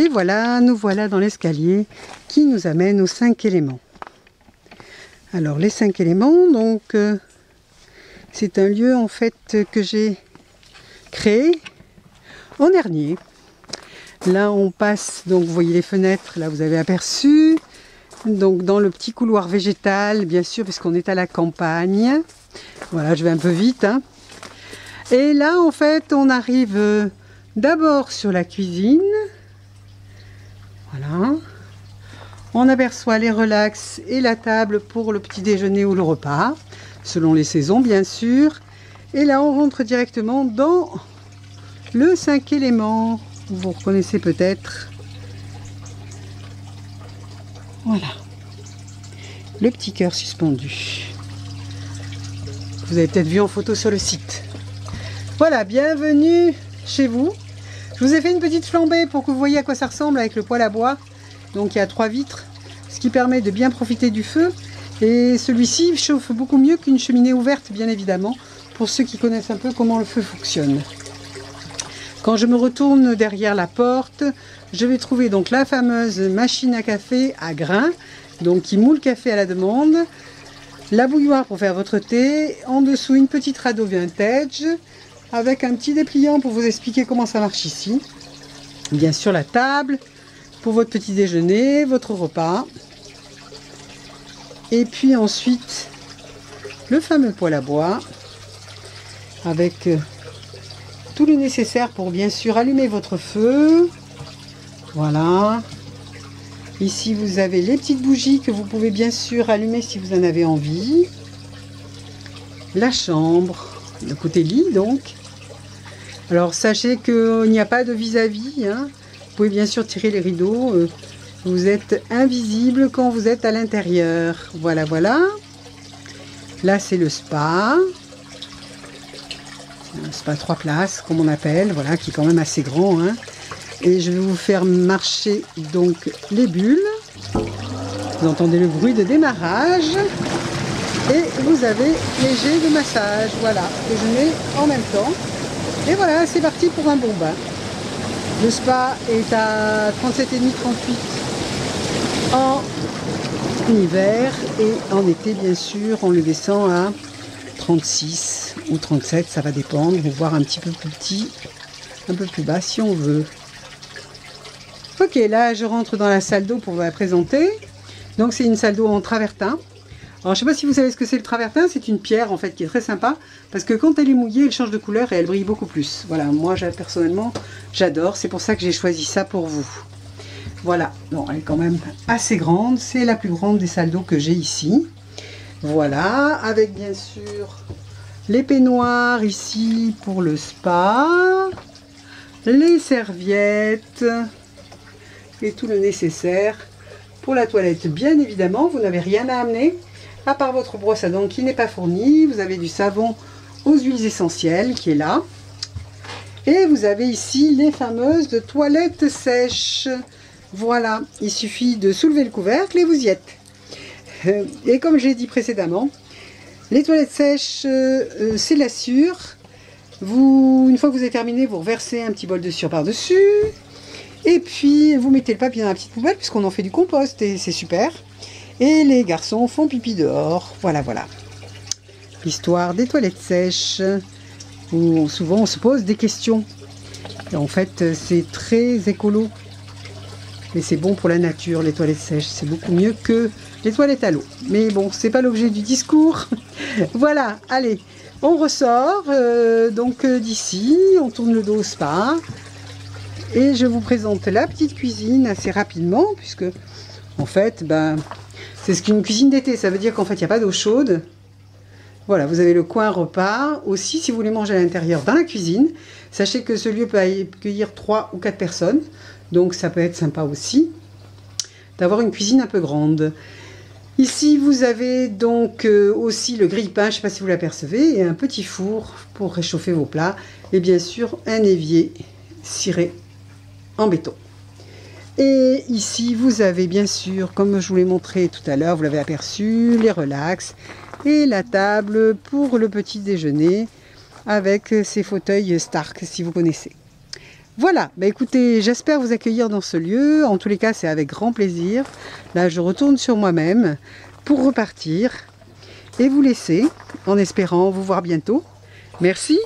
Et voilà, nous voilà dans l'escalier qui nous amène aux 5 éléments. Alors les 5 éléments, donc c'est un lieu en fait que j'ai créé en dernier. Là on passe, donc vous voyez les fenêtres, là vous avez aperçu, donc dans le petit couloir végétal, bien sûr, puisqu'on est à la campagne. Voilà, je vais un peu vite, hein. Et là en fait on arrive d'abord sur la cuisine. Voilà. On aperçoit les relax et la table pour le petit déjeuner ou le repas, selon les saisons bien sûr. Et là on rentre directement dans le 5 éléments. Vous reconnaissez peut-être. Voilà. Le petit cœur suspendu. Vous avez peut-être vu en photo sur le site. Voilà, bienvenue chez vous. Je vous ai fait une petite flambée pour que vous voyez à quoi ça ressemble avec le poêle à bois. Donc il y a 3 vitres, ce qui permet de bien profiter du feu. Et celui-ci chauffe beaucoup mieux qu'une cheminée ouverte, bien évidemment, pour ceux qui connaissent un peu comment le feu fonctionne. Quand je me retourne derrière la porte, je vais trouver donc la fameuse machine à café à grains, donc qui moule café à la demande, la bouilloire pour faire votre thé, en dessous une petite radeau vintage, avec un petit dépliant pour vous expliquer comment ça marche ici. Bien sûr la table pour votre petit déjeuner, votre repas. Et puis ensuite le fameux poêle à bois avec tout le nécessaire pour bien sûr allumer votre feu. Voilà. Ici vous avez les petites bougies que vous pouvez bien sûr allumer si vous en avez envie. La chambre, le côté lit donc. Alors sachez qu'il n'y a pas de vis-à-vis, hein. Vous pouvez bien sûr tirer les rideaux. Vous êtes invisible quand vous êtes à l'intérieur. Voilà, voilà. Là c'est le spa. Un spa 3 places, comme on appelle, voilà, qui est quand même assez grand, hein. Et je vais vous faire marcher donc les bulles. Vous entendez le bruit de démarrage. Et vous avez les jets de massage, voilà, que je mets en même temps. Et voilà, c'est parti pour un bon bain. Le spa est à 37,5-38 en hiver. Et en été, bien sûr, on le descend à 36 ou 37, ça va dépendre, voire un petit peu plus petit, un peu plus bas si on veut. Ok, là je rentre dans la salle d'eau pour vous la présenter. Donc c'est une salle d'eau en travertin. Alors je sais pas si vous savez ce que c'est le travertin, c'est une pierre en fait qui est très sympa parce que quand elle est mouillée, elle change de couleur et elle brille beaucoup plus. Voilà, moi personnellement j'adore, c'est pour ça que j'ai choisi ça pour vous. Voilà, bon, elle est quand même assez grande, c'est la plus grande des salles d'eau que j'ai ici. Voilà, avec bien sûr les peignoirs ici pour le spa, les serviettes et tout le nécessaire pour la toilette. Bien évidemment, vous n'avez rien à amener à part votre brosse à dents qui n'est pas fournie. Vous avez du savon aux huiles essentielles qui est là. Et vous avez ici les fameuses toilettes sèches. Voilà, il suffit de soulever le couvercle et vous y êtes. Et comme j'ai dit précédemment, les toilettes sèches, c'est la sûre. Une fois que vous avez terminé, vous reversez un petit bol de sûre par-dessus. Et puis, vous mettez le papier dans la petite poubelle, puisqu'on en fait du compost, et c'est super. Et les garçons font pipi dehors. Voilà, voilà. L'histoire des toilettes sèches, où souvent on se pose des questions. Et en fait, c'est très écolo. Et c'est bon pour la nature, les toilettes sèches. C'est beaucoup mieux que les toilettes à l'eau. Mais bon, c'est pas l'objet du discours. Voilà, allez, on ressort donc d'ici, on tourne le dos au spa. Et je vous présente la petite cuisine assez rapidement, puisque en fait, c'est ce qu'une cuisine d'été. Ça veut dire qu'en fait, il n'y a pas d'eau chaude. Voilà, vous avez le coin repas. Aussi, si vous voulez manger à l'intérieur dans la cuisine, sachez que ce lieu peut accueillir 3 ou 4 personnes. Donc ça peut être sympa aussi d'avoir une cuisine un peu grande. Ici vous avez donc aussi le grille-pain, je ne sais pas si vous l'apercevez, et un petit four pour réchauffer vos plats. Et bien sûr un évier ciré en béton. Et ici vous avez bien sûr, comme je vous l'ai montré tout à l'heure, vous l'avez aperçu, les relax et la table pour le petit déjeuner avec ces fauteuils Stark si vous connaissez. Voilà, bah écoutez, j'espère vous accueillir dans ce lieu. En tous les cas, c'est avec grand plaisir. Là, je retourne sur moi-même pour repartir et vous laisser en espérant vous voir bientôt. Merci.